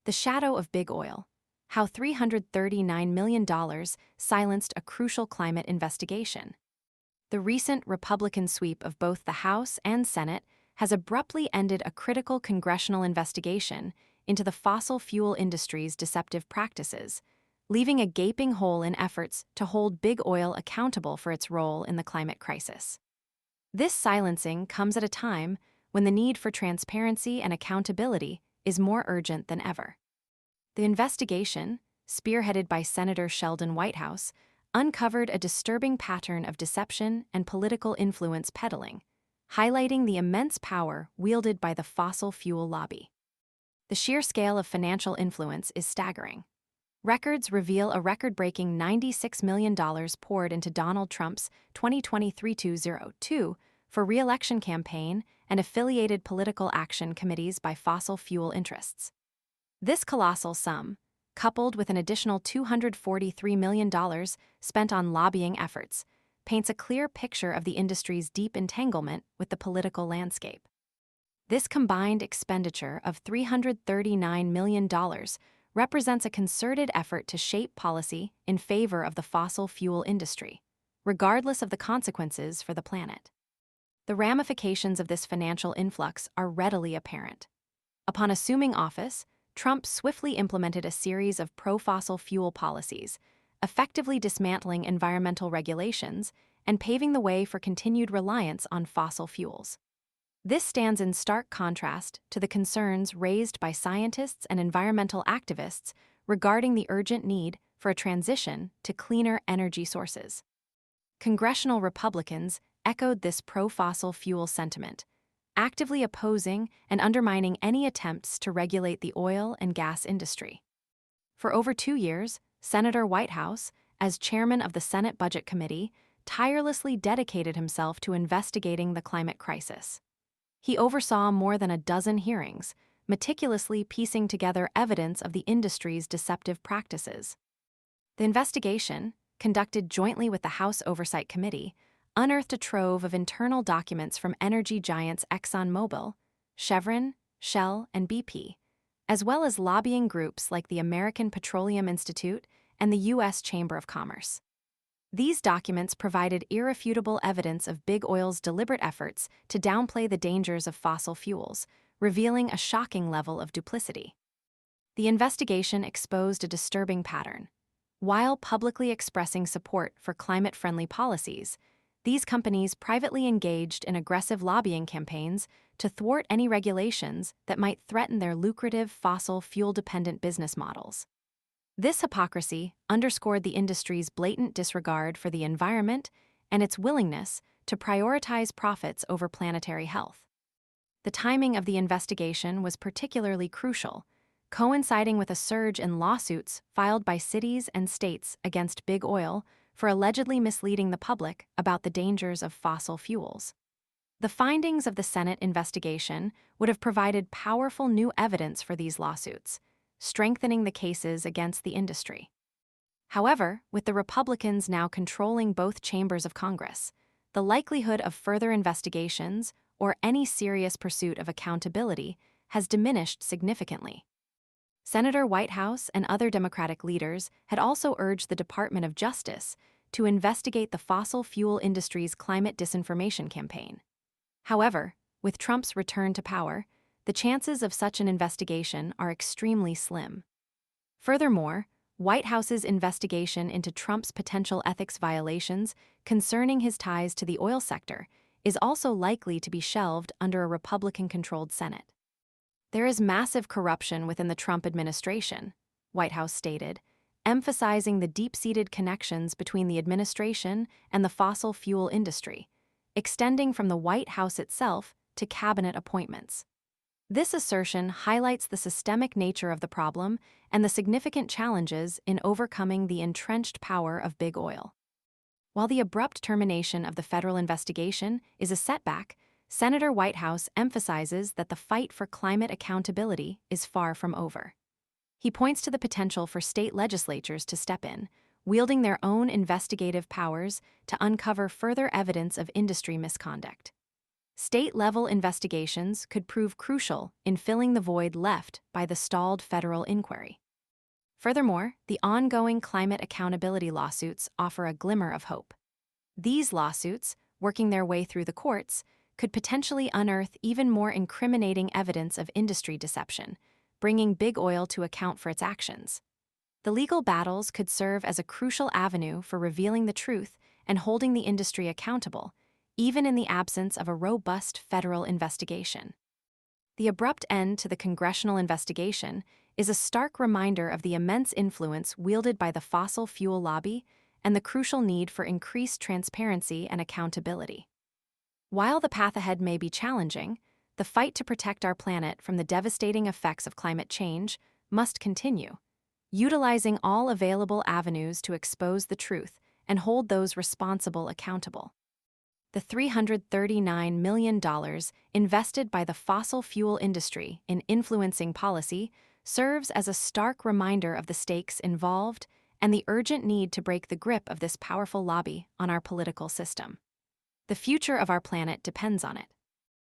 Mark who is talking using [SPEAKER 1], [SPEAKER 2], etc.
[SPEAKER 1] The Shadow of Big Oil: How $339 million silenced a crucial climate investigation. The recent Republican sweep of both the House and Senate has abruptly ended a critical congressional investigation into the fossil fuel industry's deceptive practices, leaving a gaping hole in efforts to hold big oil accountable for its role in the climate crisis. This silencing comes at a time when the need for transparency and accountability is more urgent than ever. The investigation, spearheaded by Senator Sheldon Whitehouse, uncovered a disturbing pattern of deception and political influence peddling, highlighting the immense power wielded by the fossil fuel lobby. The sheer scale of financial influence is staggering. Records reveal a record-breaking $96 million poured into Donald Trump's 2023-02 for re-election campaign and affiliated political action committees by fossil fuel interests. This colossal sum, coupled with an additional $243 million spent on lobbying efforts, paints a clear picture of the industry's deep entanglement with the political landscape. This combined expenditure of $339 million represents a concerted effort to shape policy in favor of the fossil fuel industry, regardless of the consequences for the planet. The ramifications of this financial influx are readily apparent. Upon assuming office, Trump swiftly implemented a series of pro-fossil fuel policies, effectively dismantling environmental regulations and paving the way for continued reliance on fossil fuels. This stands in stark contrast to the concerns raised by scientists and environmental activists regarding the urgent need for a transition to cleaner energy sources. Congressional Republicans echoed this pro-fossil fuel sentiment, actively opposing and undermining any attempts to regulate the oil and gas industry. For over 2 years, Senator Whitehouse, as chairman of the Senate Budget Committee, tirelessly dedicated himself to investigating the climate crisis. He oversaw more than a dozen hearings, meticulously piecing together evidence of the industry's deceptive practices. The investigation, conducted jointly with the House Oversight Committee, unearthed a trove of internal documents from energy giants ExxonMobil, Chevron, Shell, and BP, as well as lobbying groups like the American Petroleum Institute and the U.S. Chamber of Commerce. These documents provided irrefutable evidence of Big Oil's deliberate efforts to downplay the dangers of fossil fuels, revealing a shocking level of duplicity. The investigation exposed a disturbing pattern. While publicly expressing support for climate-friendly policies, these companies privately engaged in aggressive lobbying campaigns to thwart any regulations that might threaten their lucrative fossil fuel-dependent business models. This hypocrisy underscored the industry's blatant disregard for the environment and its willingness to prioritize profits over planetary health. The timing of the investigation was particularly crucial, coinciding with a surge in lawsuits filed by cities and states against Big Oil for allegedly misleading the public about the dangers of fossil fuels. The findings of the Senate investigation would have provided powerful new evidence for these lawsuits, strengthening the cases against the industry. However, with the Republicans now controlling both chambers of Congress, the likelihood of further investigations or any serious pursuit of accountability has diminished significantly. Senator Whitehouse and other Democratic leaders had also urged the Department of Justice to investigate the fossil fuel industry's climate disinformation campaign. However, with Trump's return to power, the chances of such an investigation are extremely slim. Furthermore, Whitehouse's investigation into Trump's potential ethics violations concerning his ties to the oil sector is also likely to be shelved under a Republican-controlled Senate. There is massive corruption within the Trump administration, Whitehouse stated, emphasizing the deep-seated connections between the administration and the fossil fuel industry, extending from the White House itself to cabinet appointments. This assertion highlights the systemic nature of the problem and the significant challenges in overcoming the entrenched power of Big Oil. While the abrupt termination of the federal investigation is a setback, Senator Whitehouse emphasizes that the fight for climate accountability is far from over. He points to the potential for state legislatures to step in, wielding their own investigative powers to uncover further evidence of industry misconduct. State-level investigations could prove crucial in filling the void left by the stalled federal inquiry. Furthermore, the ongoing climate accountability lawsuits offer a glimmer of hope. These lawsuits, working their way through the courts, could potentially unearth even more incriminating evidence of industry deception, bringing big oil to account for its actions. The legal battles could serve as a crucial avenue for revealing the truth and holding the industry accountable, even in the absence of a robust federal investigation. The abrupt end to the congressional investigation is a stark reminder of the immense influence wielded by the fossil fuel lobby and the crucial need for increased transparency and accountability. While the path ahead may be challenging, the fight to protect our planet from the devastating effects of climate change must continue, utilizing all available avenues to expose the truth and hold those responsible accountable. The $339 million invested by the fossil fuel industry in influencing policy serves as a stark reminder of the stakes involved and the urgent need to break the grip of this powerful lobby on our political system. The future of our planet depends on it.